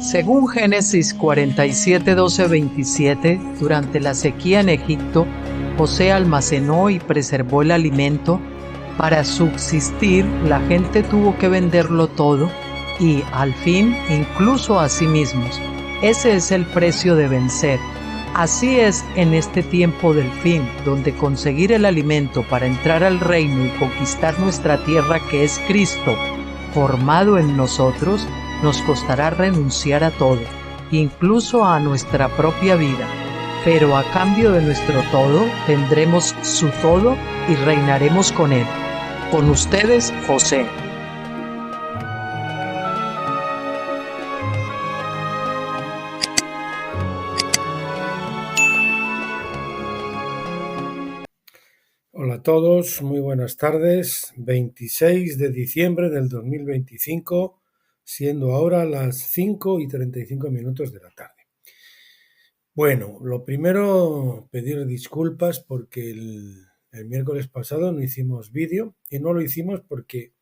Según Génesis 47, 12, 27, durante la sequía en Egipto, José almacenó y preservó el alimento. Para subsistir, la gente tuvo que venderlo todo y, al fin, incluso a sí mismos. Ese es el precio de vencer. Así es en este tiempo del fin, donde conseguir el alimento para entrar al reino y conquistar nuestra tierra, que es Cristo, formado en nosotros, nos costará renunciar a todo, incluso a nuestra propia vida. Pero a cambio de nuestro todo, tendremos su todo y reinaremos con él. Con ustedes, José. Hola a todos, muy buenas tardes. 26 de diciembre del 2025, siendo ahora las 5:35 de la tarde. Bueno, lo primero, pedir disculpas porque el miércoles pasado no hicimos vídeo, y no lo hicimos porque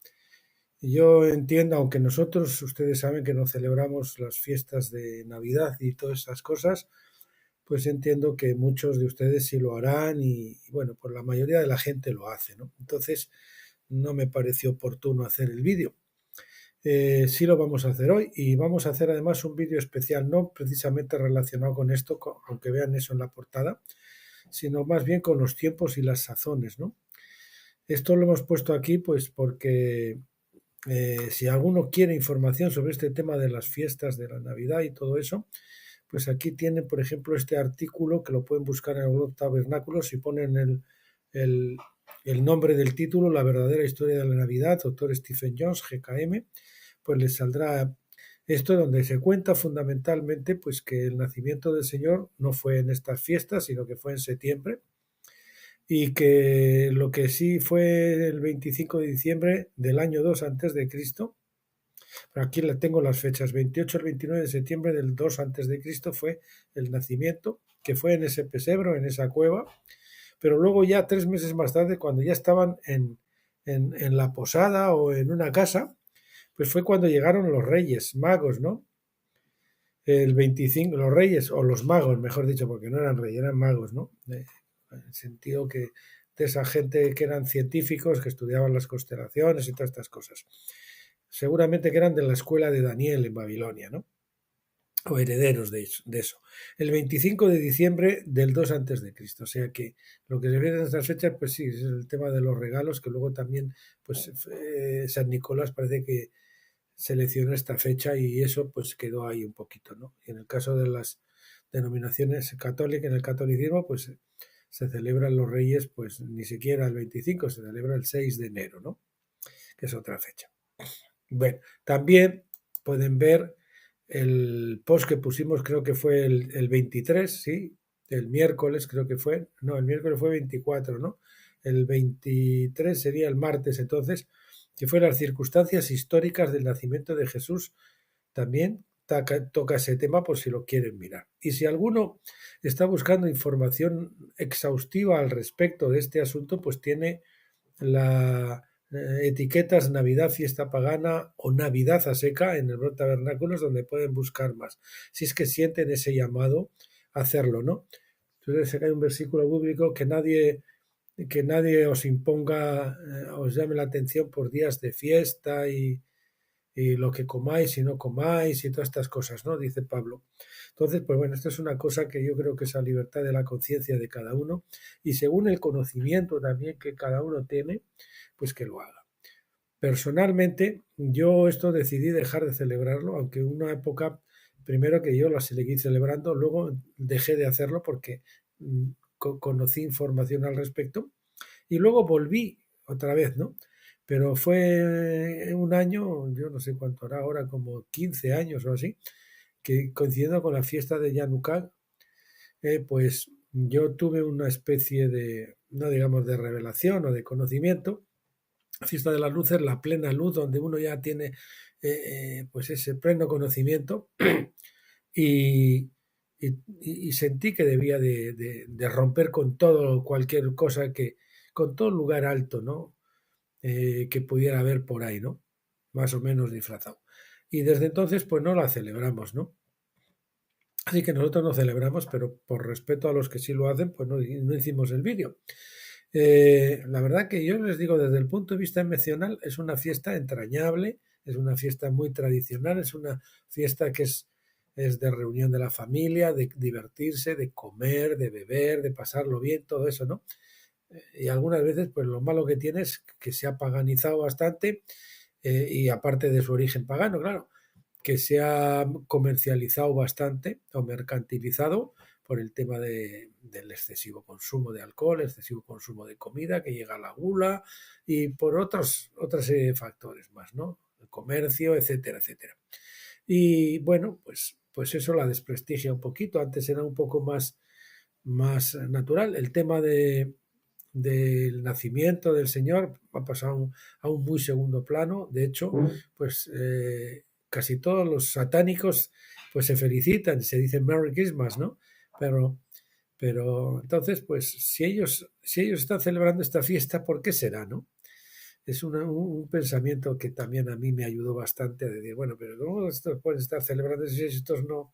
yo entiendo, aunque nosotros, ustedes saben que no celebramos las fiestas de Navidad y todas esas cosas, pues entiendo que muchos de ustedes sí lo harán y bueno, pues la mayoría de la gente lo hace, ¿no? Entonces no me pareció oportuno hacer el vídeo. Sí lo vamos a hacer hoy, y vamos a hacer además un vídeo especial, no precisamente relacionado con esto, aunque vean eso en la portada, sino más bien con los tiempos y las sazones, ¿no? Esto lo hemos puesto aquí pues porque si alguno quiere información sobre este tema de las fiestas de la Navidad y todo eso, pues aquí tienen, por ejemplo, este artículo que lo pueden buscar en el blog Tabernáculos. Si ponen el, el nombre del título, La verdadera historia de la Navidad, doctor Stephen Jones, GKM, pues les saldrá esto, donde se cuenta fundamentalmente pues que el nacimiento del Señor no fue en estas fiestas, sino que fue en septiembre, y que lo que sí fue el 25 de diciembre del año 2 antes de Cristo. Aquí tengo las fechas: 28 al 29 de septiembre del 2 antes de Cristo fue el nacimiento, que fue en ese pesebre, en esa cueva. Pero luego ya 3 meses más tarde, cuando ya estaban en la posada o en una casa, pues fue cuando llegaron los reyes magos, ¿no? El 25, los reyes, o los magos, mejor dicho, porque no eran reyes, eran magos, ¿no? En el sentido que de esa gente que eran científicos, que estudiaban las constelaciones y todas estas cosas. Seguramente que eran de la escuela de Daniel en Babilonia, ¿no? O herederos de eso. El 25 de diciembre del 2 antes de Cristo. O sea que lo que se ve en estas fechas, pues sí, es el tema de los regalos, que luego también, pues San Nicolás parece que seleccionó esta fecha y eso pues quedó ahí un poquito, ¿no? Y en el caso de las denominaciones católicas, en el catolicismo, pues se celebran los Reyes, pues ni siquiera el 25, se celebra el 6 de enero, ¿no? Que es otra fecha. Bueno, también pueden ver el post que pusimos, creo que fue el 23, ¿sí? El miércoles creo que fue, no, el miércoles fue 24, ¿no? El 23 sería el martes, entonces, que fue las circunstancias históricas del nacimiento de Jesús. También toca ese tema por si lo quieren mirar. Y si alguno está buscando información exhaustiva al respecto de este asunto, pues tiene la etiquetas Navidad, fiesta pagana o Navidad a seca en el blog Tabernáculos, donde pueden buscar más, si es que sienten ese llamado a hacerlo, ¿no? Entonces hay un versículo bíblico: que nadie os imponga, os llame la atención por días de fiesta y lo que comáis y no comáis y todas estas cosas, ¿no? Dice Pablo. Entonces, pues bueno, esto es una cosa que yo creo que es la libertad de la conciencia de cada uno, y según el conocimiento también que cada uno tiene, pues que lo haga. Personalmente, yo esto decidí dejar de celebrarlo, aunque una época, primero que yo la seguí celebrando, luego dejé de hacerlo porque conocí información al respecto, y luego volví otra vez, ¿no? Pero fue un año, yo no sé cuánto hará ahora, como 15 años o así, que coincidiendo con la fiesta de Yanukat, pues yo tuve una especie de, no digamos de revelación o de conocimiento. La fiesta de las luces, la plena luz, donde uno ya tiene pues ese pleno conocimiento, y, y sentí que debía de romper con todo, cualquier cosa con todo lugar alto, ¿no? Que pudiera haber por ahí, ¿no? Más o menos disfrazado. y desde entonces pues no la celebramos, ¿no? Así que nosotros no celebramos, pero por respeto a los que sí lo hacen, pues no hicimos el vídeo. La verdad que yo les digo, desde el punto de vista emocional, es una fiesta entrañable, es una fiesta muy tradicional, es una fiesta que es de reunión de la familia, de divertirse, de comer, de beber, de pasarlo bien, todo eso, ¿no? Y algunas veces, pues lo malo que tiene es que se ha paganizado bastante, y aparte de su origen pagano, claro, que se ha comercializado bastante o mercantilizado por el tema del excesivo consumo de alcohol, excesivo consumo de comida, que llega a la gula y por otra serie de factores más, ¿no? El comercio, etcétera, etcétera. Y bueno, pues eso la desprestigia un poquito. Antes era un poco más natural. El tema del nacimiento del Señor ha pasado a un muy segundo plano. De hecho, pues casi todos los satánicos pues se felicitan, se dicen Merry Christmas, ¿no? Pero entonces, pues si ellos están celebrando esta fiesta, ¿por qué será, no? Es un pensamiento que también a mí me ayudó bastante a decir, bueno, pero ¿cómo estos pueden estar celebrando si estos no?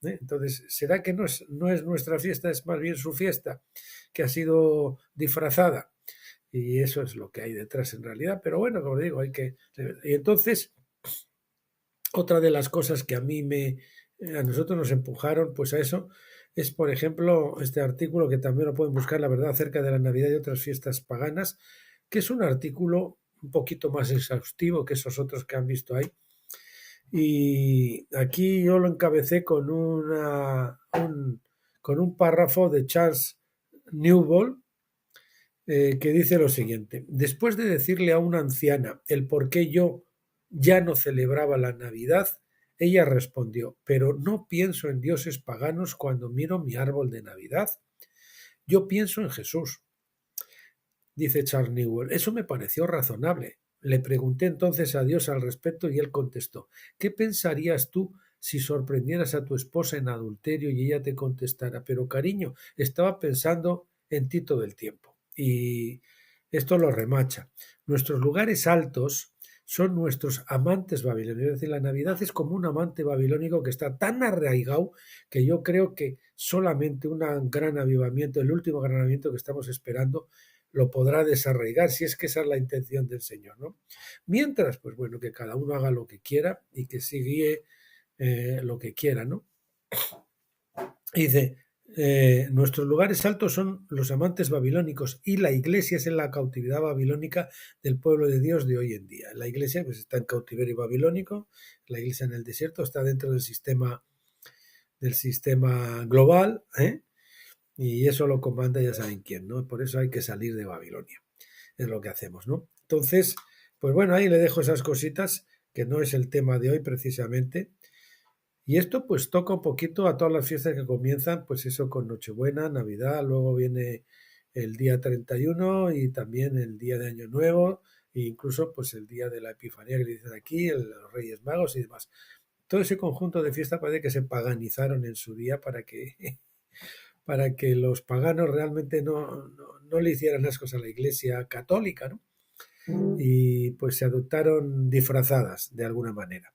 Entonces, ¿será que no es nuestra fiesta, es más bien su fiesta, que ha sido disfrazada? Y eso es lo que hay detrás en realidad. Pero bueno, como digo, hay que... Y entonces, otra de las cosas que a nosotros nos empujaron pues a eso, es por ejemplo este artículo que también lo pueden buscar, la verdad, acerca de la Navidad y otras fiestas paganas, que es un artículo un poquito más exhaustivo que esos otros que han visto ahí. Y aquí yo lo encabecé con un párrafo de Charles Newbold, que dice lo siguiente: después de decirle a una anciana el por qué yo ya no celebraba la Navidad, ella respondió: pero no pienso en dioses paganos cuando miro mi árbol de Navidad. Yo pienso en Jesús. Dice Charles Newell, eso me pareció razonable. Le pregunté entonces a Dios al respecto y él contestó: ¿qué pensarías tú si sorprendieras a tu esposa en adulterio y ella te contestara: pero cariño, estaba pensando en ti todo el tiempo? Y esto lo remacha. Nuestros lugares altos son nuestros amantes babilónicos. Es decir, la Navidad es como un amante babilónico que está tan arraigado que yo creo que solamente un gran avivamiento, el último gran avivamiento que estamos esperando, lo podrá desarraigar, si es que esa es la intención del Señor, ¿no? Mientras, pues bueno, que cada uno haga lo que quiera y que se guíe lo que quiera, ¿no? Y dice, nuestros lugares altos son los amantes babilónicos y la iglesia es en la cautividad babilónica del pueblo de Dios de hoy en día. La iglesia pues está en cautiverio babilónico, la iglesia en el desierto está dentro del sistema global, ¿eh? Y eso lo comanda ya saben quién, ¿no? Por eso hay que salir de Babilonia. Es lo que hacemos, ¿no? Entonces, pues bueno, ahí le dejo esas cositas, que no es el tema de hoy precisamente. Y esto pues toca un poquito a todas las fiestas que comienzan, pues eso, con Nochebuena, Navidad, luego viene el día 31 y también el día de Año Nuevo, e incluso pues el día de la Epifanía que le dicen aquí, los Reyes Magos y demás. Todo ese conjunto de fiestas parece que se paganizaron en su día para que los paganos realmente no le hicieran ascos a la Iglesia católica, ¿no? Y pues se adoptaron disfrazadas de alguna manera.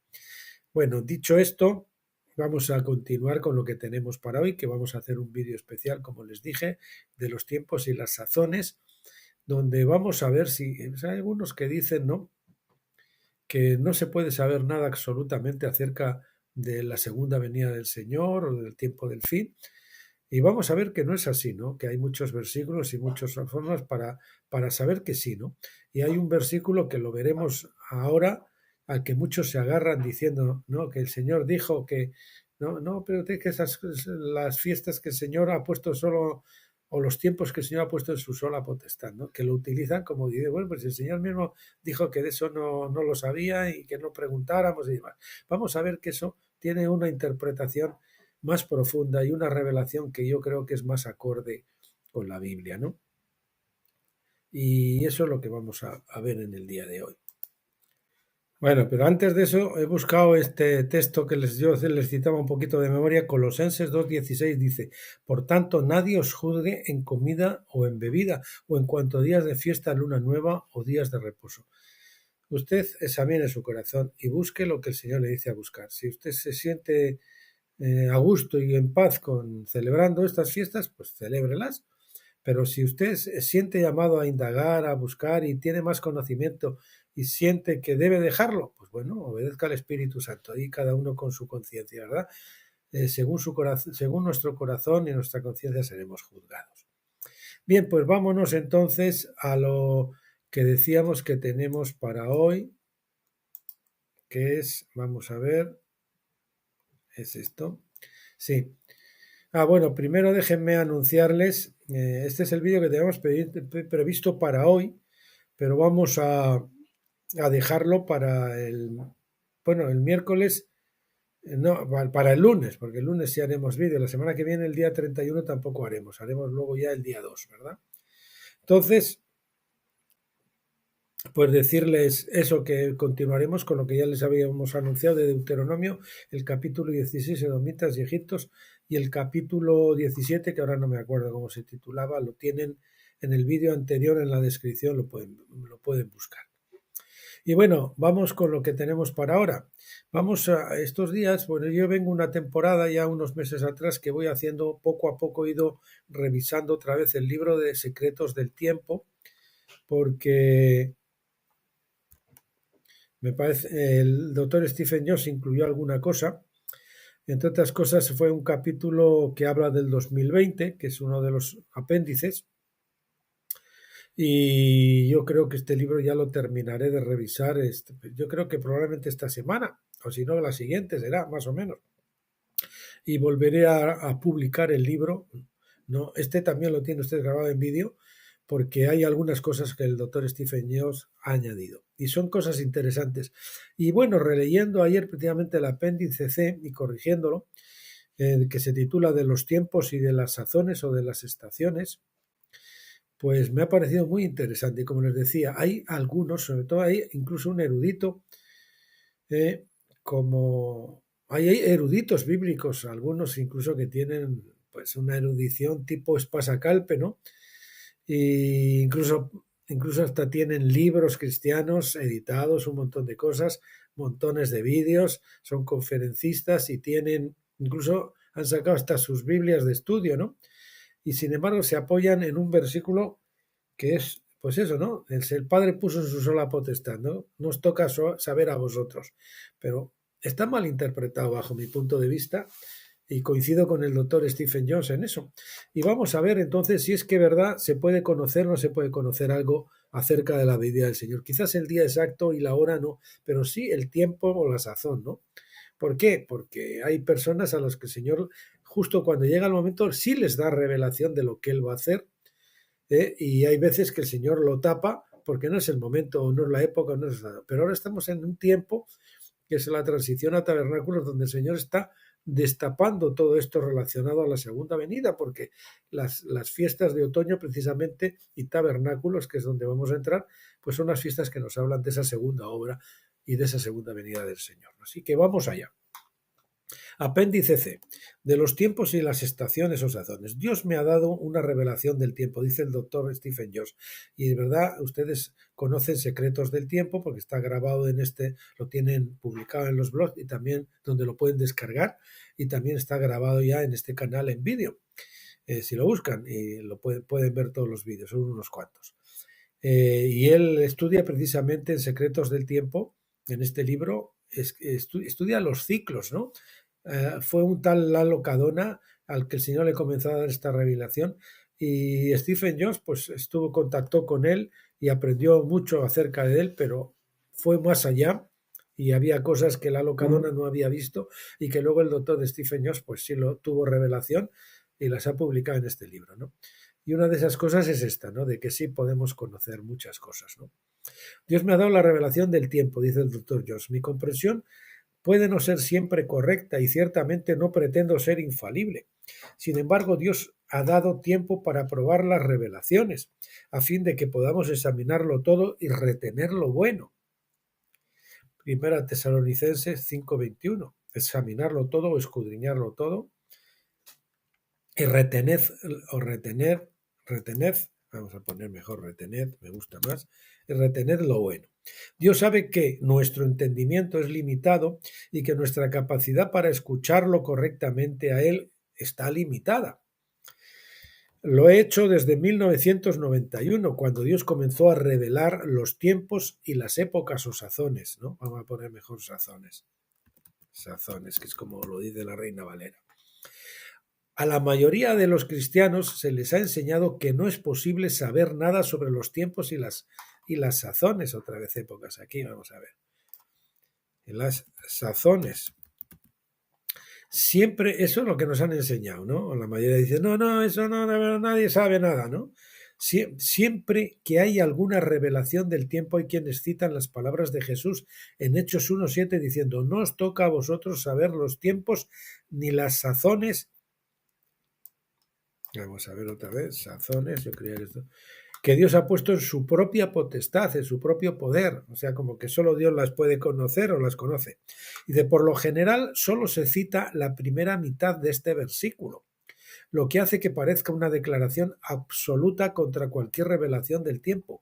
Bueno, dicho esto, vamos a continuar con lo que tenemos para hoy, que vamos a hacer un vídeo especial, como les dije, de los tiempos y las sazones, donde vamos a ver si hay algunos que dicen, ¿no?, que no se puede saber nada absolutamente acerca de la segunda venida del Señor o del tiempo del fin. Y vamos a ver que no es así, ¿no? Que hay muchos versículos y muchas formas para saber que sí, ¿no? Y hay un versículo que lo veremos ahora, al que muchos se agarran diciendo, ¿no?, que el Señor dijo que, no, pero que las fiestas que el Señor ha puesto solo, o los tiempos que el Señor ha puesto en su sola potestad, ¿no? Que lo utilizan como dice, bueno, pues el Señor mismo dijo que de eso no lo sabía y que no preguntáramos y demás. Vamos a ver que eso tiene una interpretación más profunda y una revelación que yo creo que es más acorde con la Biblia, ¿no? Y eso es lo que vamos a ver en el día de hoy. Bueno, pero antes de eso he buscado este texto que yo les citaba un poquito de memoria. Colosenses 2:16 dice: por tanto, nadie os juzgue en comida o en bebida, o en cuanto a días de fiesta, luna nueva o días de reposo. usted examine su corazón y busque lo que el Señor le dice a buscar. Si usted se siente a gusto y en paz con celebrando estas fiestas, pues celébrelas. Pero si usted se siente llamado a indagar, a buscar y tiene más conocimiento y siente que debe dejarlo, pues bueno, obedezca al Espíritu Santo y cada uno con su conciencia, ¿verdad? Según su corazón, según nuestro corazón y nuestra conciencia seremos juzgados. Bien, pues vámonos entonces a lo que decíamos que tenemos para hoy, que es, vamos a ver, es esto. Sí. Bueno, primero déjenme anunciarles, este es el vídeo que teníamos previsto para hoy, pero vamos a dejarlo para el miércoles, no, para el lunes, porque el lunes sí haremos vídeo, la semana que viene, el día 31 tampoco haremos luego ya el día 2, ¿verdad? Entonces, pues decirles eso, que continuaremos con lo que ya les habíamos anunciado de Deuteronomio, el capítulo 16, Edomitas y Egiptos, y el capítulo 17, que ahora no me acuerdo cómo se titulaba, lo tienen en el vídeo anterior en la descripción, lo pueden buscar. Y bueno, vamos con lo que tenemos para ahora. Vamos a estos días, bueno, yo vengo una temporada ya unos meses atrás que voy haciendo poco a poco, he ido revisando otra vez el libro de Secretos del Tiempo, porque me parece el doctor Stephen Jones incluyó alguna cosa. Entre otras cosas, fue un capítulo que habla del 2020, que es uno de los apéndices. Y yo creo que este libro ya lo terminaré de revisar. Yo creo que probablemente esta semana, o si no, la siguiente será, más o menos. Y volveré a publicar el libro. No, este también lo tiene usted grabado en vídeo, porque hay algunas cosas que el doctor Stephen Jones ha añadido. Y son cosas interesantes. Y bueno, releyendo ayer prácticamente el apéndice C y corrigiéndolo, que se titula De los tiempos y de las sazones o de las estaciones, pues me ha parecido muy interesante. Y como les decía, hay algunos, sobre todo hay incluso un erudito, como hay eruditos bíblicos, algunos incluso que tienen pues una erudición tipo espasacalpe, ¿no? E incluso hasta tienen libros cristianos editados, un montón de cosas, montones de vídeos, son conferencistas y incluso han sacado hasta sus Biblias de estudio, ¿no? Y sin embargo se apoyan en un versículo que es, pues eso, ¿no? El Padre puso en su sola potestad, ¿no? Nos toca saber a vosotros. Pero está mal interpretado bajo mi punto de vista y coincido con el doctor Stephen Jones en eso. Y vamos a ver entonces si es que verdad se puede conocer o no se puede conocer algo acerca de la venida del Señor. Quizás el día exacto y la hora no, pero sí el tiempo o la sazón, ¿no? ¿Por qué? Porque hay personas a las que el Señor, justo cuando llega el momento, sí les da revelación de lo que Él va a hacer, y hay veces que el Señor lo tapa porque no es el momento o no es la época, no es nada. Pero ahora estamos en un tiempo que es la transición a tabernáculos, donde el Señor está destapando todo esto relacionado a la segunda venida, porque las fiestas de otoño precisamente y tabernáculos, que es donde vamos a entrar, pues son las fiestas que nos hablan de esa segunda obra y de esa segunda venida del Señor. Así que vamos allá. Apéndice C. De los tiempos y las estaciones o sazones. Dios me ha dado una revelación del tiempo, dice el doctor Stephen Jones. Y de verdad, ustedes conocen Secretos del Tiempo porque está grabado lo tienen publicado en los blogs y también donde lo pueden descargar. Y también está grabado ya en este canal en vídeo. Si lo buscan y pueden ver todos los vídeos, son unos cuantos. Y él estudia precisamente en Secretos del Tiempo, en este libro, estudia los ciclos, ¿no? Fue un tal Lalo Cadona al que el Señor le comenzó a dar esta revelación, y Stephen Jones pues contactó con él y aprendió mucho acerca de él, pero fue más allá y había cosas que Lalo Cadona no había visto y que luego el doctor Stephen Jones pues sí lo tuvo revelación y las ha publicado en este libro, ¿no? Y una de esas cosas es esta, ¿no? De que sí podemos conocer muchas cosas, ¿no? Dios me ha dado la revelación del tiempo, dice el doctor Jones. Mi comprensión puede no ser siempre correcta y ciertamente no pretendo ser infalible. Sin embargo, Dios ha dado tiempo para probar las revelaciones, a fin de que podamos examinarlo todo y retener lo bueno. Primera Tesalonicenses 5:21. Examinarlo todo o escudriñarlo todo y retener, vamos a poner mejor retener, me gusta más, y retener lo bueno. Dios sabe que nuestro entendimiento es limitado y que nuestra capacidad para escucharlo correctamente a Él está limitada. Lo he hecho desde 1991, cuando Dios comenzó a revelar los tiempos y las épocas o sazones, ¿no? Vamos a poner mejor sazones. Sazones, que es como lo dice la Reina Valera. A la mayoría de los cristianos se les ha enseñado que no es posible saber nada sobre los tiempos y las sazones, otra vez épocas aquí, vamos a ver. En las sazones. Siempre, eso es lo que nos han enseñado, ¿no? La mayoría dice, no, eso no, nadie sabe nada, ¿no? Siempre que hay alguna revelación del tiempo hay quienes citan las palabras de Jesús en Hechos 1:7 diciendo, no os toca a vosotros saber los tiempos ni las sazones. Vamos a ver otra vez, sazones, yo creía que esto, que Dios ha puesto en su propia potestad, en su propio poder, o sea, como que solo Dios las puede conocer o las conoce. Y por lo general solo se cita la primera mitad de este versículo, lo que hace que parezca una declaración absoluta contra cualquier revelación del tiempo.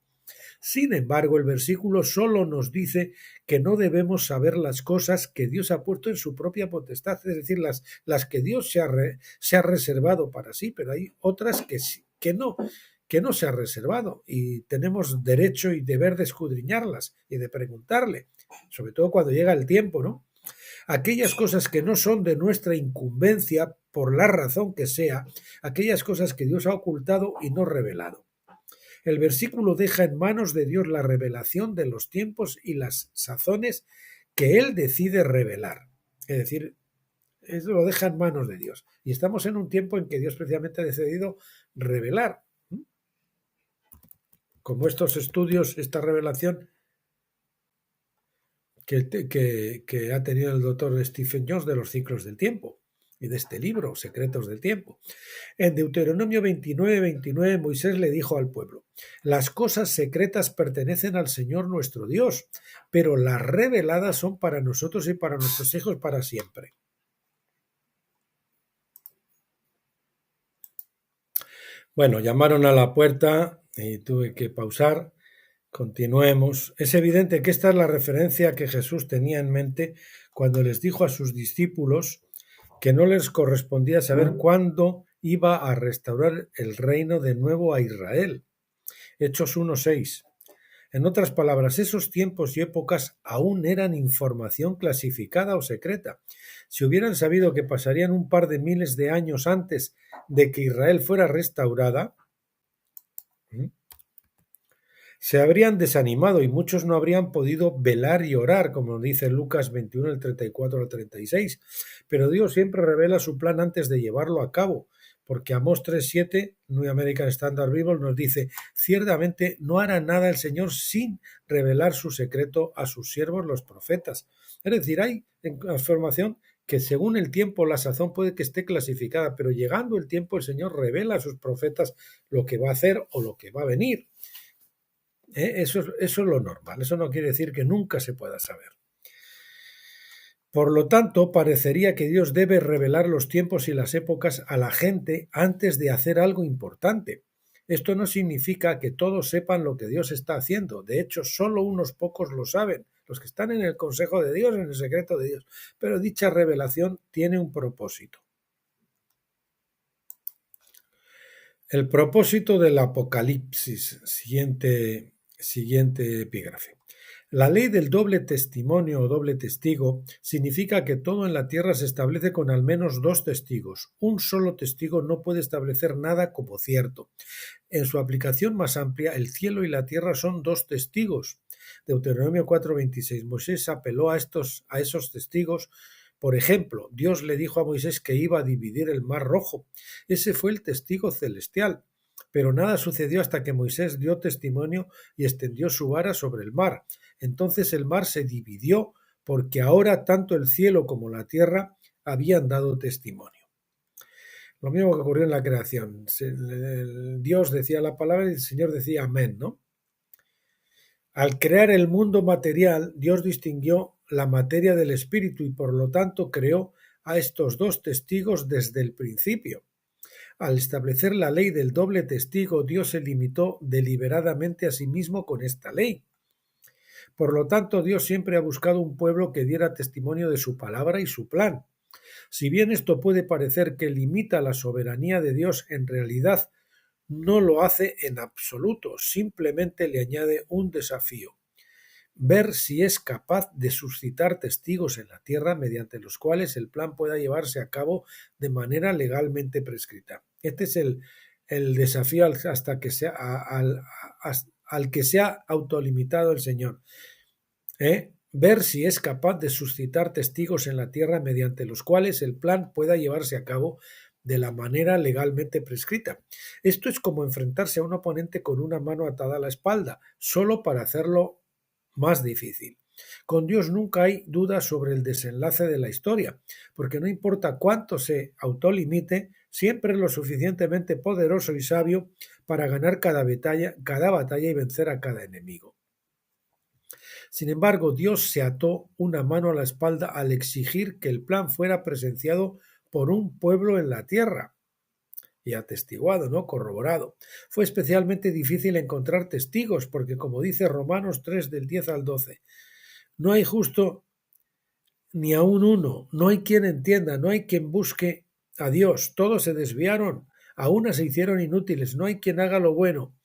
Sin embargo, el versículo solo nos dice que no debemos saber las cosas que Dios ha puesto en su propia potestad, es decir, las que Dios se ha reservado para sí, pero hay otras que no se ha reservado y tenemos derecho y deber de escudriñarlas y de preguntarle, sobre todo cuando llega el tiempo, ¿no? Aquellas cosas que no son de nuestra incumbencia, por la razón que sea, aquellas cosas que Dios ha ocultado y no revelado. El versículo deja en manos de Dios la revelación de los tiempos y las sazones que Él decide revelar. Es decir, eso lo deja en manos de Dios. Y estamos en un tiempo en que Dios precisamente ha decidido revelar. Como estos estudios, esta revelación que ha tenido el doctor Stephen Jones de los ciclos del tiempo y de este libro, Secretos del Tiempo. En Deuteronomio 29:29, Moisés le dijo al pueblo, las cosas secretas pertenecen al Señor nuestro Dios, pero las reveladas son para nosotros y para nuestros hijos para siempre. Bueno, llamaron a la puerta y tuve que pausar. Continuemos. Es evidente que esta es la referencia que Jesús tenía en mente cuando les dijo a sus discípulos que no les correspondía saber cuándo iba a restaurar el reino de nuevo a Israel. Hechos 1:6. En otras palabras, esos tiempos y épocas aún eran información clasificada o secreta. Si hubieran sabido que pasarían un par de miles de años antes de que Israel fuera restaurada, se habrían desanimado y muchos no habrían podido velar y orar, como dice Lucas 21, el 34 al 36. Pero Dios siempre revela su plan antes de llevarlo a cabo, porque Amós 3:7, New American Standard Bible, nos dice, ciertamente no hará nada el Señor sin revelar su secreto a sus siervos los profetas. Es decir, hay información que según el tiempo, la sazón puede que esté clasificada, pero llegando el tiempo el Señor revela a sus profetas lo que va a hacer o lo que va a venir. Eso es lo normal, eso no quiere decir que nunca se pueda saber. Por lo tanto, parecería que Dios debe revelar los tiempos y las épocas a la gente antes de hacer algo importante. Esto no significa que todos sepan lo que Dios está haciendo. De hecho, solo unos pocos lo saben, los que están en el consejo de Dios, en el secreto de Dios. Pero dicha revelación tiene un propósito. El propósito del Apocalipsis, siguiente epígrafe. La ley del doble testimonio o doble testigo significa que todo en la tierra se establece con al menos dos testigos. Un solo testigo no puede establecer nada como cierto. En su aplicación más amplia, el cielo y la tierra son dos testigos. Deuteronomio 4:26. Moisés apeló a esos testigos. Por ejemplo, Dios le dijo a Moisés que iba a dividir el Mar Rojo. Ese fue el testigo celestial. Pero nada sucedió hasta que Moisés dio testimonio y extendió su vara sobre el mar. Entonces el mar se dividió porque ahora tanto el cielo como la tierra habían dado testimonio. Lo mismo que ocurrió en la creación. Dios decía la palabra y el Señor decía amén, ¿no? Al crear el mundo material, Dios distinguió la materia del espíritu y por lo tanto creó a estos dos testigos desde el principio. Al establecer la ley del doble testigo, Dios se limitó deliberadamente a sí mismo con esta ley. Por lo tanto, Dios siempre ha buscado un pueblo que diera testimonio de su palabra y su plan. Si bien esto puede parecer que limita la soberanía de Dios, en realidad no lo hace en absoluto, simplemente le añade un desafío: ver si es capaz de suscitar testigos en la tierra mediante los cuales el plan pueda llevarse a cabo de manera legalmente prescrita. Este es el desafío hasta que sea, al que se ha autolimitado el Señor. Ver si es capaz de suscitar testigos en la tierra mediante los cuales el plan pueda llevarse a cabo de la manera legalmente prescrita. Esto es como enfrentarse a un oponente con una mano atada a la espalda, solo para hacerlo más difícil. Con Dios nunca hay duda sobre el desenlace de la historia, porque no importa cuánto se autolimite, siempre es lo suficientemente poderoso y sabio para ganar cada batalla y vencer a cada enemigo. Sin embargo, Dios se ató una mano a la espalda al exigir que el plan fuera presenciado por un pueblo en la tierra y atestiguado, ¿no? Corroborado. Fue especialmente difícil encontrar testigos porque, como dice Romanos 3 del 10 al 12, no hay justo ni aun uno, no hay quien entienda, no hay quien busque a Dios, todos se desviaron, a una se hicieron inútiles, no hay quien haga lo bueno.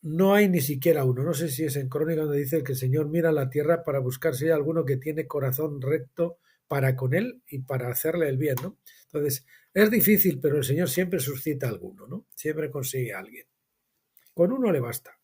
No hay ni siquiera uno. No sé si es en Crónica donde dice que el Señor mira a la tierra para buscar si hay alguno que tiene corazón recto para con él y para hacerle el bien, ¿no? Entonces, es difícil, pero el Señor siempre suscita a alguno, ¿no? Siempre consigue a alguien. Con uno le basta.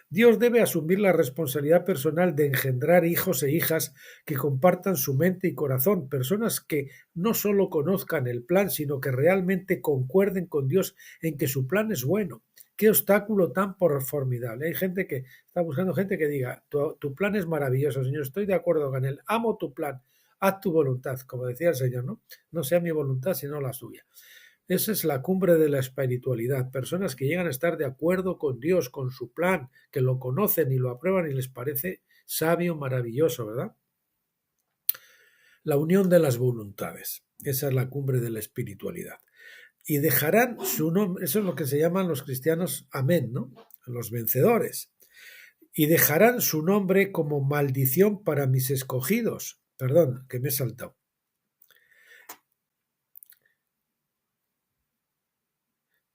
Dios debe asumir la responsabilidad personal de engendrar hijos e hijas que compartan su mente y corazón, personas que no solo conozcan el plan, sino que realmente concuerden con Dios en que su plan es bueno. Qué obstáculo tan formidable. Hay gente que está buscando gente que diga, tu plan es maravilloso, Señor, estoy de acuerdo con él, amo tu plan, haz tu voluntad, como decía el Señor, ¿no? No sea mi voluntad, sino la suya. Esa es la cumbre de la espiritualidad. Personas que llegan a estar de acuerdo con Dios, con su plan, que lo conocen y lo aprueban y les parece sabio, maravilloso, ¿verdad? La unión de las voluntades. Esa es la cumbre de la espiritualidad. Y dejarán su nombre, eso es lo que se llaman los cristianos amén, ¿no? Los vencedores. Y dejarán su nombre como maldición para mis escogidos. Perdón, que me he saltado.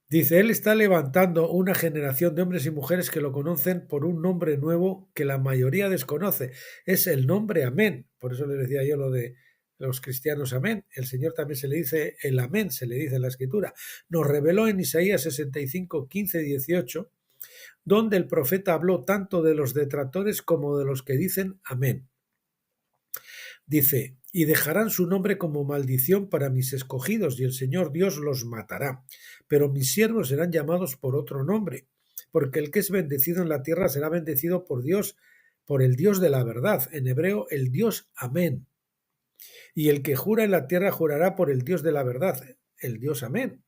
Dice, él está levantando una generación de hombres y mujeres que lo conocen por un nombre nuevo que la mayoría desconoce. Es el nombre amén. Por eso le decía yo lo de los cristianos amén. El Señor también se le dice el amén, se le dice en la Escritura. Nos reveló en Isaías 65, 15 y 18, donde el profeta habló tanto de los detractores como de los que dicen amén. Dice, y dejarán su nombre como maldición para mis escogidos, y el Señor Dios los matará. Pero mis siervos serán llamados por otro nombre, porque el que es bendecido en la tierra será bendecido por Dios, por el Dios de la verdad, en hebreo el Dios amén. Y el que jura en la tierra jurará por el Dios de la verdad, el Dios amén.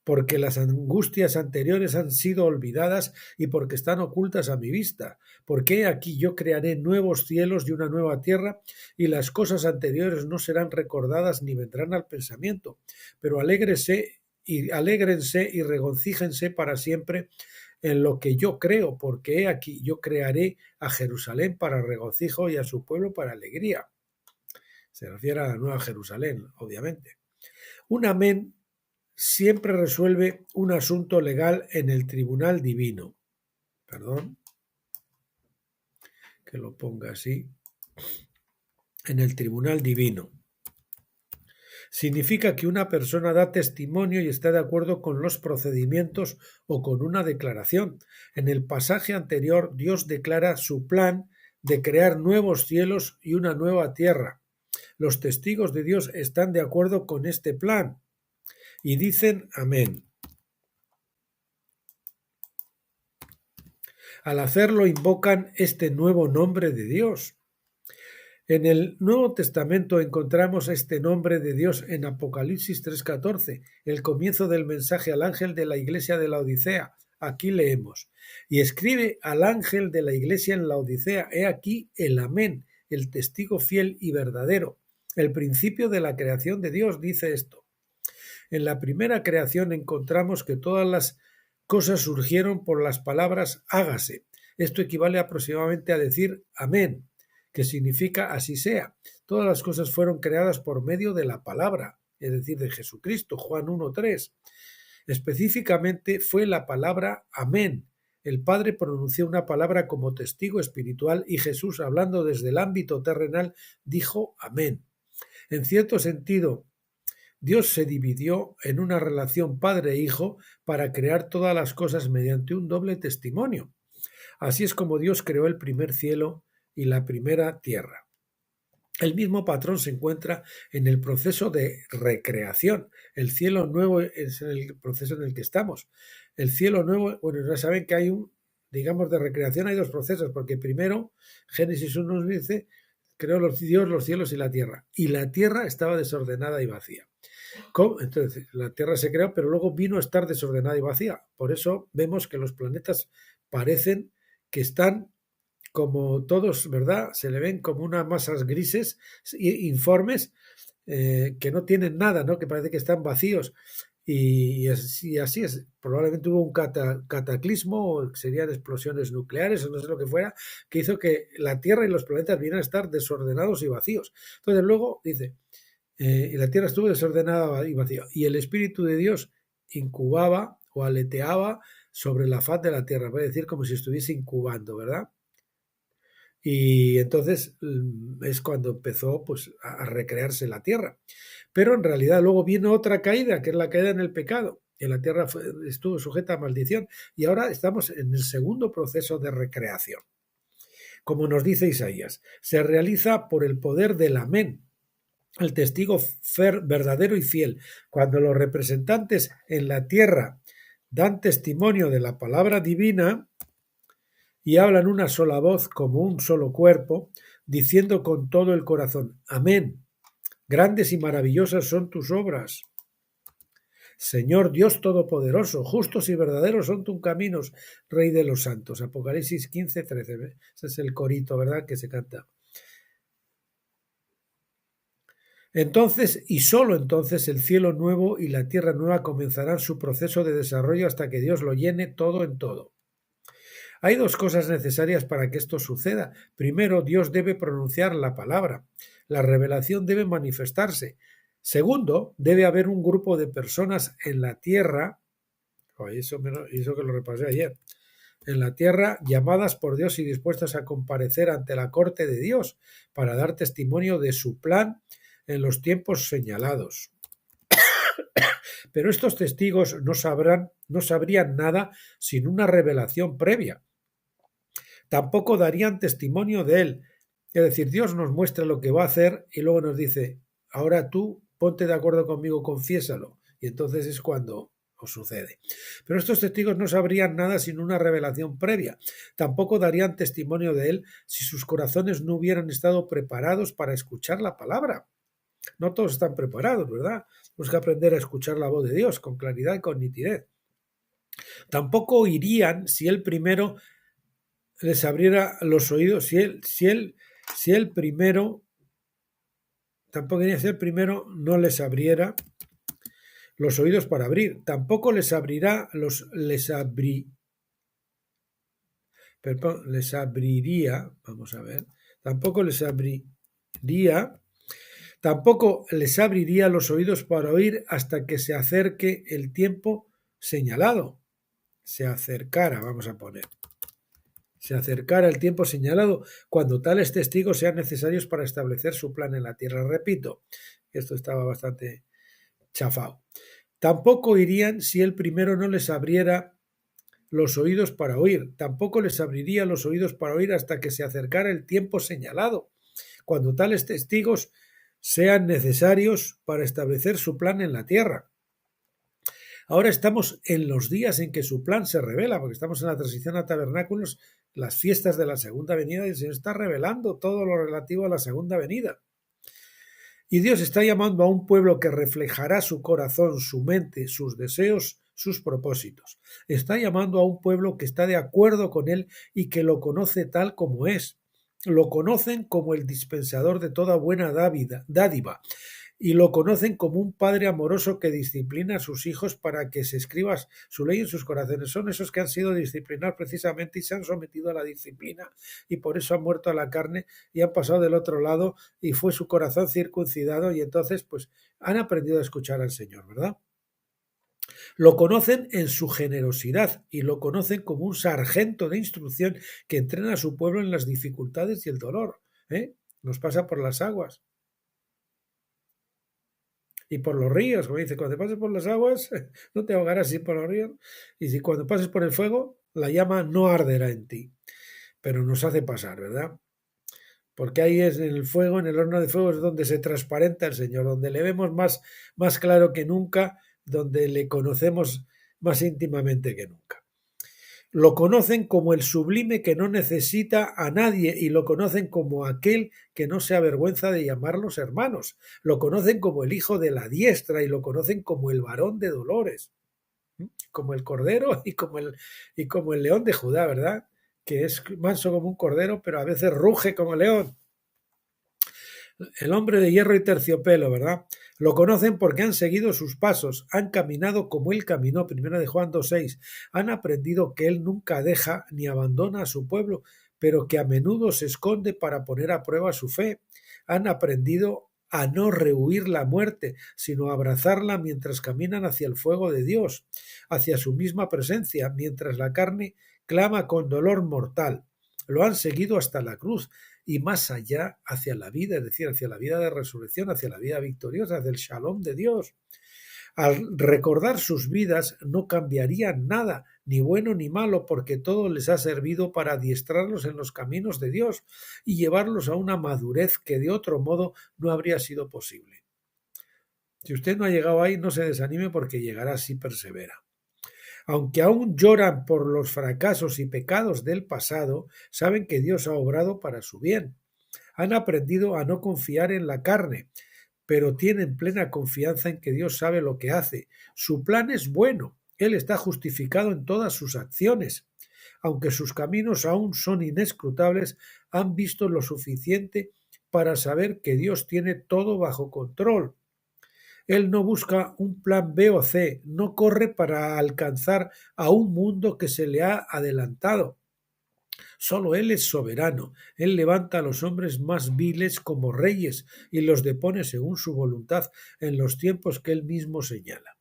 Porque las angustias anteriores han sido olvidadas y porque están ocultas a mi vista. Porque aquí yo crearé nuevos cielos y una nueva tierra, y las cosas anteriores no serán recordadas ni vendrán al pensamiento. Pero alégrense y regocíjense para siempre en lo que yo creo, porque he aquí yo crearé a Jerusalén para regocijo y a su pueblo para alegría. Se refiere a la Nueva Jerusalén, obviamente. Un amén siempre resuelve un asunto legal en el tribunal divino. Perdón, que lo ponga así. En el tribunal divino. Significa que una persona da testimonio y está de acuerdo con los procedimientos o con una declaración. En el pasaje anterior, Dios declara su plan de crear nuevos cielos y una nueva tierra. Los testigos de Dios están de acuerdo con este plan y dicen amén. Al hacerlo invocan este nuevo nombre de Dios. En el Nuevo Testamento encontramos este nombre de Dios en Apocalipsis 3:14, el comienzo del mensaje al ángel de la iglesia de la Odisea. Aquí leemos, y escribe al ángel de la iglesia en la Odisea, he aquí el amén, el testigo fiel y verdadero, el principio de la creación de Dios, dice esto. En la primera creación encontramos que todas las cosas surgieron por las palabras hágase, Esto equivale aproximadamente a decir amén, que significa así sea. Todas las cosas fueron creadas por medio de la palabra, es decir, de Jesucristo, Juan 1:3. Específicamente fue la palabra amén. El Padre pronunció una palabra como testigo espiritual y Jesús, hablando desde el ámbito terrenal, dijo amén. En cierto sentido, Dios se dividió en una relación padre-hijo para crear todas las cosas mediante un doble testimonio. Así es como Dios creó el primer cielo y la primera tierra. El mismo patrón se encuentra en el proceso de recreación. El cielo nuevo es el proceso en el que estamos. El cielo nuevo, bueno, ya saben que hay digamos, de recreación hay dos procesos, porque primero, Génesis 1 nos dice, creó Dios los cielos y la tierra. Y la tierra estaba desordenada y vacía. Entonces, la tierra se creó, pero luego vino a estar desordenada y vacía. Por eso vemos que los planetas parecen que están como todos, ¿verdad? Se le ven como unas masas grises, informes, que no tienen nada, ¿no? Que parece que están vacíos. Y así es. Probablemente hubo un cataclismo, o serían explosiones nucleares, o no sé lo que fuera, que hizo que la Tierra y los planetas vinieran a estar desordenados y vacíos. Entonces luego dice, y la Tierra estuvo desordenada y vacía, y el Espíritu de Dios incubaba o aleteaba sobre la faz de la Tierra, puede decir como si estuviese incubando, ¿verdad? Y entonces es cuando empezó pues, a recrearse la tierra. Pero en realidad luego vino otra caída, que es la caída en el pecado, que la tierra estuvo sujeta a maldición. Y ahora estamos en el segundo proceso de recreación. Como nos dice Isaías, se realiza por el poder del amén, el testigo verdadero y fiel. Cuando los representantes en la tierra dan testimonio de la palabra divina, y hablan una sola voz como un solo cuerpo, diciendo con todo el corazón, amén, grandes y maravillosas son tus obras. Señor Dios Todopoderoso, justos y verdaderos son tus caminos, Rey de los santos. Apocalipsis 15:13. Ese es el corito, ¿verdad?, que se canta. Entonces, y solo entonces, el cielo nuevo y la tierra nueva comenzarán su proceso de desarrollo hasta que Dios lo llene todo en todo. Hay dos cosas necesarias para que esto suceda. Primero, Dios debe pronunciar la palabra. La revelación debe manifestarse. Segundo, debe haber un grupo de personas en la tierra, eso que lo repasé ayer, en la tierra llamadas por Dios y dispuestas a comparecer ante la corte de Dios para dar testimonio de su plan en los tiempos señalados. Pero estos testigos no sabrían nada sin una revelación previa. Tampoco darían testimonio de él. Es decir, Dios nos muestra lo que va a hacer y luego nos dice, ahora tú ponte de acuerdo conmigo, confiésalo. Y entonces es cuando os sucede. Pero estos testigos no sabrían nada sin una revelación previa. Tampoco darían testimonio de él si sus corazones no hubieran estado preparados para escuchar la palabra. No todos están preparados, ¿verdad? Tenemos que aprender a escuchar la voz de Dios con claridad y con nitidez. Tampoco oirían si él primero les abriera los oídos, si él primero, tampoco quería ser primero, no les abriera los oídos para abrir, tampoco les abriría, vamos a ver, tampoco les abriría los oídos para oír hasta que se acerque el tiempo señalado, se acercara el tiempo señalado, cuando tales testigos sean necesarios para establecer su plan en la tierra. Repito, esto estaba bastante chafado. Tampoco irían si él primero no les abriera los oídos para oír. Tampoco les abriría los oídos para oír hasta que se acercara el tiempo señalado, cuando tales testigos sean necesarios para establecer su plan en la tierra. Ahora estamos en los días en que su plan se revela, porque estamos en la transición a tabernáculos, las fiestas de la segunda venida, y el Señor está revelando todo lo relativo a la segunda venida. Y Dios está llamando a un pueblo que reflejará su corazón, su mente, sus deseos, sus propósitos. Está llamando a un pueblo que está de acuerdo con Él y que lo conoce tal como es. Lo conocen como el dispensador de toda buena dádiva. y lo conocen como un padre amoroso que disciplina a sus hijos para que se escriba su ley en sus corazones. Son esos que han sido disciplinados precisamente y se han sometido a la disciplina y por eso han muerto a la carne y han pasado del otro lado y fue su corazón circuncidado y entonces pues han aprendido a escuchar al Señor, ¿verdad? Lo conocen en su generosidad y lo conocen como un sargento de instrucción que entrena a su pueblo en las dificultades y el dolor. Nos pasa por las aguas y por los ríos, como dice, cuando pases por las aguas no te ahogarás así por los ríos, y si cuando pases por el fuego, la llama no arderá en ti, pero nos hace pasar, ¿verdad? Porque ahí es en el fuego, en el horno de fuego es donde se transparenta el Señor, donde le vemos más claro que nunca, donde le conocemos más íntimamente que nunca. Lo conocen como el sublime que no necesita a nadie y lo conocen como aquel que no se avergüenza de llamarlos hermanos. Lo conocen como el hijo de la diestra y lo conocen como el varón de dolores, como el cordero y como el león de Judá, ¿verdad? Que es manso como un cordero, pero a veces ruge como león. El hombre de hierro y terciopelo, ¿verdad? Lo conocen porque han seguido sus pasos, han caminado como él caminó, 1 de Juan 2:6. Han aprendido que él nunca deja ni abandona a su pueblo, pero que a menudo se esconde para poner a prueba su fe. Han aprendido a no rehuir la muerte, sino a abrazarla mientras caminan hacia el fuego de Dios, hacia su misma presencia, mientras la carne clama con dolor mortal. Lo han seguido hasta la cruz y más allá hacia la vida, es decir, hacia la vida de resurrección, hacia la vida victoriosa, hacia el shalom de Dios. Al recordar sus vidas no cambiarían nada, ni bueno ni malo, porque todo les ha servido para adiestrarlos en los caminos de Dios y llevarlos a una madurez que de otro modo no habría sido posible. Si usted no ha llegado ahí, no se desanime porque llegará si persevera. Aunque aún lloran por los fracasos y pecados del pasado, saben que Dios ha obrado para su bien. Han aprendido a no confiar en la carne, pero tienen plena confianza en que Dios sabe lo que hace. Su plan es bueno. Él está justificado en todas sus acciones. Aunque sus caminos aún son inescrutables, han visto lo suficiente para saber que Dios tiene todo bajo control. Él no busca un plan B o C, no corre para alcanzar a un mundo que se le ha adelantado. Solo Él es soberano. Él levanta a los hombres más viles como reyes y los depone según su voluntad en los tiempos que Él mismo señala.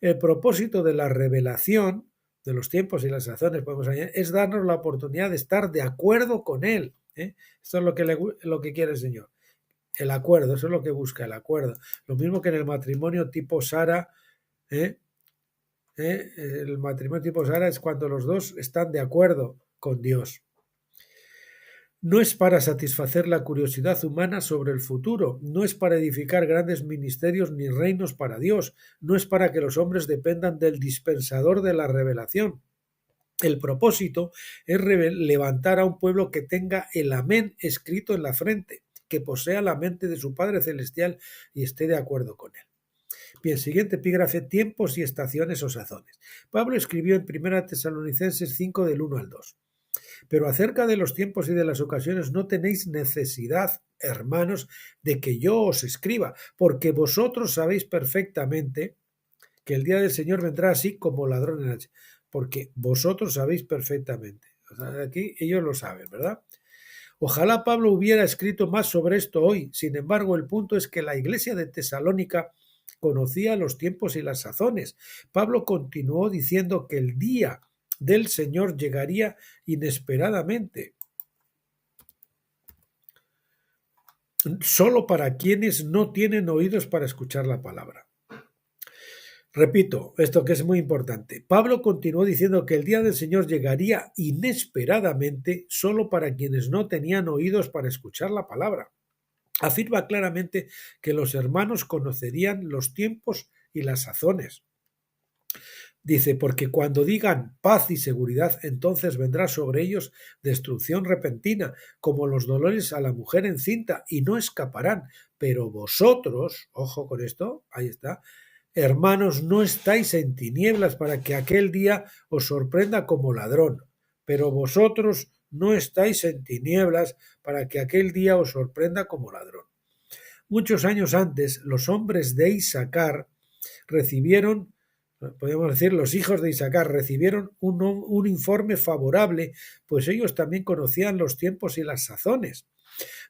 El propósito de la revelación de los tiempos y las sazones, podemos añadir, es darnos la oportunidad de estar de acuerdo con Él. Esto es lo que quiere el Señor. El acuerdo, eso es lo que busca, el acuerdo. Lo mismo que en el matrimonio tipo Sara, el matrimonio tipo Sara es cuando los dos están de acuerdo con Dios. No es para satisfacer la curiosidad humana sobre el futuro, no es para edificar grandes ministerios ni reinos para Dios, no es para que los hombres dependan del dispensador de la revelación. El propósito es levantar a un pueblo que tenga el amén escrito en la frente, que posea la mente de su Padre Celestial y esté de acuerdo con él. Bien, siguiente epígrafe, tiempos y estaciones o sazones. Pablo escribió en 1 Tesalonicenses 5 del 1 al 2. Pero acerca de los tiempos y de las ocasiones no tenéis necesidad, hermanos, de que yo os escriba, porque vosotros sabéis perfectamente que el día del Señor vendrá así como ladrón en la noche. Porque vosotros sabéis perfectamente. O sea, aquí ellos lo saben, ¿verdad? Ojalá Pablo hubiera escrito más sobre esto hoy. Sin embargo, el punto es que la iglesia de Tesalónica conocía los tiempos y las sazones. Pablo continuó diciendo que el día del Señor llegaría inesperadamente, solo para quienes no tienen oídos para escuchar la palabra. Repito, esto que es muy importante. Pablo continuó diciendo que el día del Señor llegaría inesperadamente solo para quienes no tenían oídos para escuchar la palabra. Afirma claramente que los hermanos conocerían los tiempos y las sazones. Dice, porque cuando digan paz y seguridad, entonces vendrá sobre ellos destrucción repentina, como los dolores a la mujer encinta, y no escaparán. Pero vosotros, ojo con esto, ahí está, hermanos, no estáis en tinieblas para que aquel día os sorprenda como ladrón, pero vosotros no estáis en tinieblas para que aquel día os sorprenda como ladrón. Muchos años antes, los hombres de Isaacar recibieron, podemos decir, los hijos de Isaacar recibieron un informe favorable, pues ellos también conocían los tiempos y las sazones.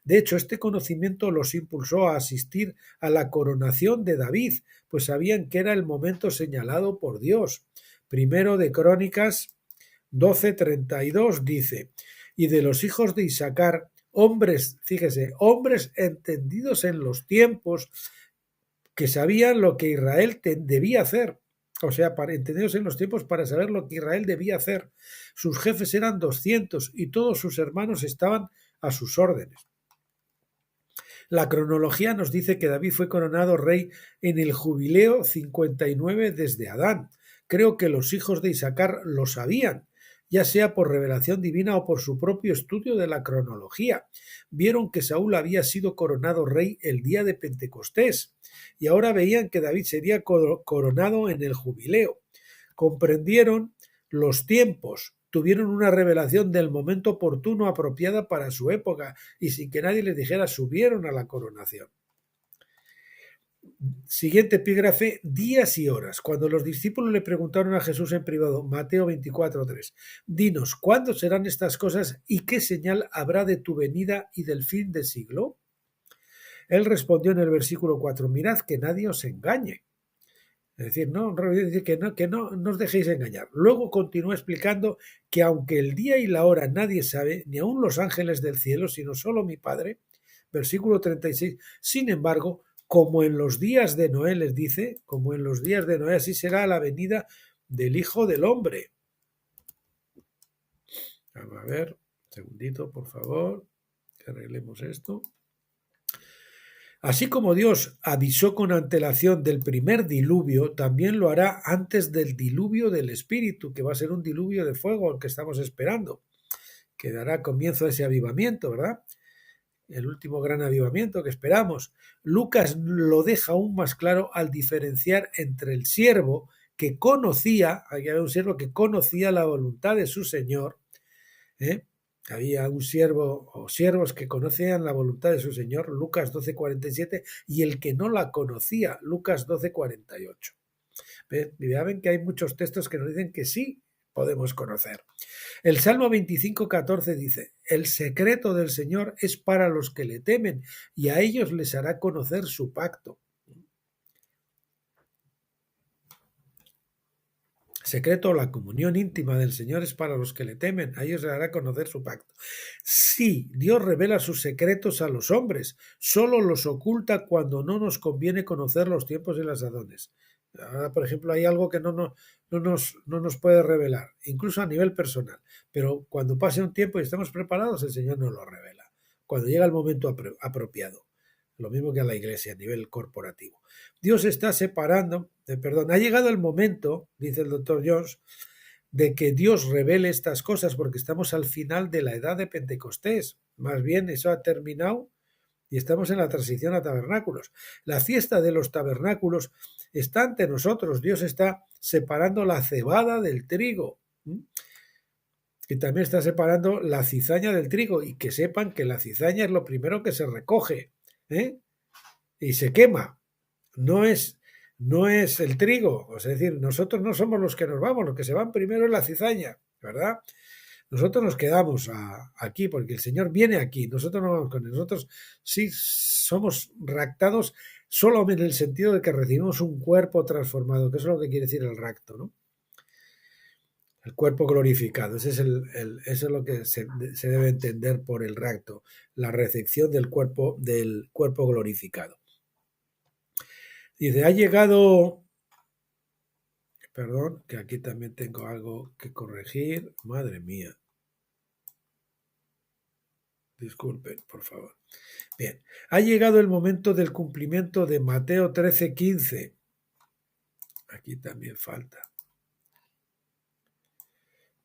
De hecho, este conocimiento los impulsó a asistir a la coronación de David, pues sabían que era el momento señalado por Dios. Primero de Crónicas 12:32 dice: y de los hijos de Isaacar, hombres, fíjese, hombres entendidos en los tiempos, que sabían lo que Israel debía hacer. O sea, entendidos en los tiempos para saber lo que Israel debía hacer. Sus jefes eran 200 y todos sus hermanos estaban a sus órdenes. La cronología nos dice que David fue coronado rey en el jubileo 59 desde Adán. Creo que los hijos de Isaacar lo sabían, ya sea por revelación divina o por su propio estudio de la cronología. Vieron que Saúl había sido coronado rey el día de Pentecostés y ahora veían que David sería coronado en el jubileo. Comprendieron los tiempos, tuvieron una revelación del momento oportuno apropiada para su época y sin que nadie les dijera subieron a la coronación. Siguiente epígrafe, días y horas. Cuando los discípulos le preguntaron a Jesús en privado, Mateo 24:3, dinos, ¿cuándo serán estas cosas y qué señal habrá de tu venida y del fin del siglo? Él respondió en el versículo 4, mirad que nadie os engañe. Es decir, que no os dejéis engañar. Luego continúa explicando que aunque el día y la hora nadie sabe, ni aun los ángeles del cielo, sino solo mi Padre, versículo 36, sin embargo, como en los días de Noé, les dice, como en los días de Noé, así será la venida del Hijo del Hombre. Vamos a ver, un segundito, por favor, que arreglemos esto. Así como Dios avisó con antelación del primer diluvio, también lo hará antes del diluvio del Espíritu, que va a ser un diluvio de fuego, el que estamos esperando, que dará comienzo a ese avivamiento, ¿verdad? El último gran avivamiento que esperamos. Lucas lo deja aún más claro al diferenciar entre el siervo que conocía, había un siervo que conocía la voluntad de su Señor, había un siervo o siervos que conocían la voluntad de su Señor, Lucas 12:47, y el que no la conocía, Lucas 12:48. Ven que hay muchos textos que nos dicen que sí podemos conocer. El Salmo 25:14 dice, el secreto del Señor es para los que le temen y a ellos les hará conocer su pacto. Secreto, la comunión íntima del Señor es para los que le temen, a ellos les hará conocer su pacto. Sí, Dios revela sus secretos a los hombres, solo los oculta cuando no nos conviene conocer los tiempos y las sazones. Ahora, por ejemplo, hay algo que no nos puede revelar, incluso a nivel personal, pero cuando pase un tiempo y estamos preparados, el Señor nos lo revela, cuando llega el momento apropiado. Lo mismo que a la iglesia a nivel corporativo. Dios está separando, ha llegado el momento, dice el doctor Jones, de que Dios revele estas cosas porque estamos al final de la edad de Pentecostés. Más bien eso ha terminado y estamos en la transición a tabernáculos. La fiesta de los tabernáculos está ante nosotros. Dios está separando la cebada del trigo. Y también está separando la cizaña del trigo. Y que sepan que la cizaña es lo primero que se recoge. Y se quema, no es el trigo, es decir, nosotros no somos los que nos vamos, los que se van primero es la cizaña, ¿verdad? Nosotros nos quedamos aquí porque el Señor viene aquí, nosotros no vamos con él, nosotros sí somos raptados solo en el sentido de que recibimos un cuerpo transformado, que eso es lo que quiere decir el rapto, ¿no? El cuerpo glorificado, eso es lo que se debe entender por el rapto, la recepción del cuerpo glorificado. Dice, ha llegado, perdón, que aquí también tengo algo que corregir, madre mía. Disculpen, por favor. Bien, ha llegado el momento del cumplimiento de Mateo 13:15. Aquí también falta.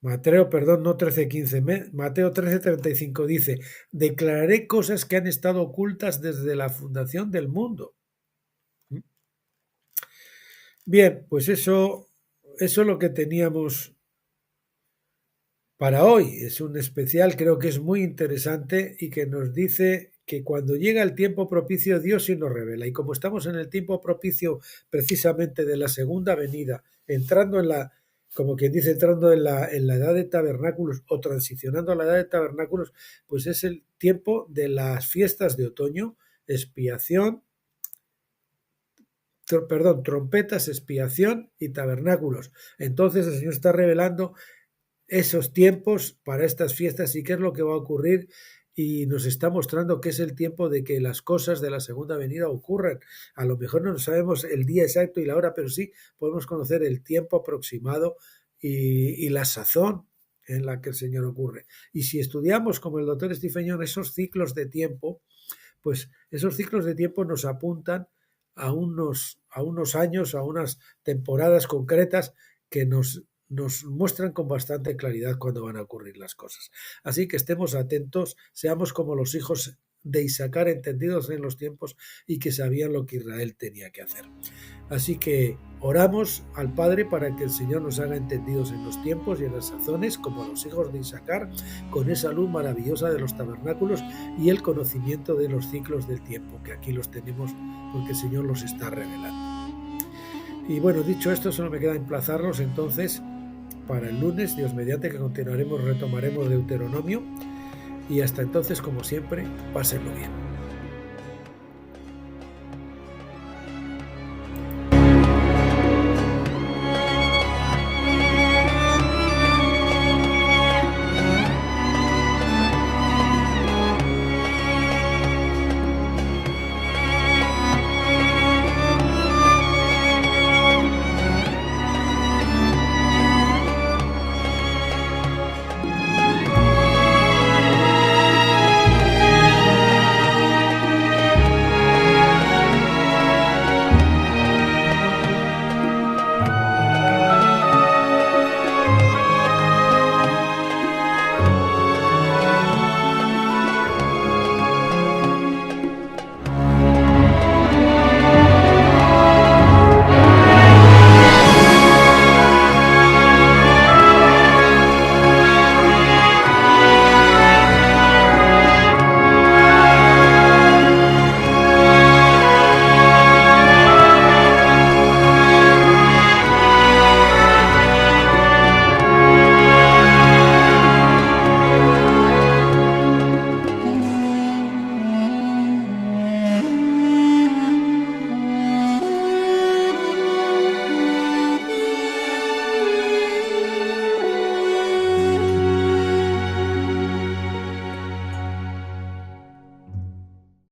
Mateo 13:35 dice, declararé cosas que han estado ocultas desde la fundación del mundo. Bien, pues eso es lo que teníamos para hoy. Es un especial, creo que es muy interesante y que nos dice que cuando llega el tiempo propicio, Dios sí nos revela. Y como estamos en el tiempo propicio precisamente de la segunda venida, entrando en la, como quien dice, entrando en la edad de tabernáculos o transicionando a la edad de tabernáculos, pues es el tiempo de las fiestas de otoño, expiación, trompetas, expiación y tabernáculos. Entonces el Señor está revelando esos tiempos para estas fiestas y qué es lo que va a ocurrir, y nos está mostrando que es el tiempo de que las cosas de la segunda venida ocurran. A lo mejor no sabemos el día exacto y la hora, pero sí podemos conocer el tiempo aproximado y la sazón en la que el Señor ocurre. Y si estudiamos, como el doctor Stephen Young, esos ciclos de tiempo, pues esos ciclos de tiempo nos apuntan a unos años, a unas temporadas concretas que nos muestran con bastante claridad cuándo van a ocurrir las cosas. Así que estemos atentos, seamos como los hijos de Isaacar, entendidos en los tiempos y que sabían lo que Israel tenía que hacer. Así que oramos al Padre para que el Señor nos haga entendidos en los tiempos y en las sazones, como los hijos de Isaacar, con esa luz maravillosa de los tabernáculos y el conocimiento de los ciclos del tiempo, que aquí los tenemos porque el Señor los está revelando. Y bueno, dicho esto, solo me queda emplazarlos entonces para el lunes, Dios mediante, que retomaremos Deuteronomio, y hasta entonces, como siempre, pásenlo bien.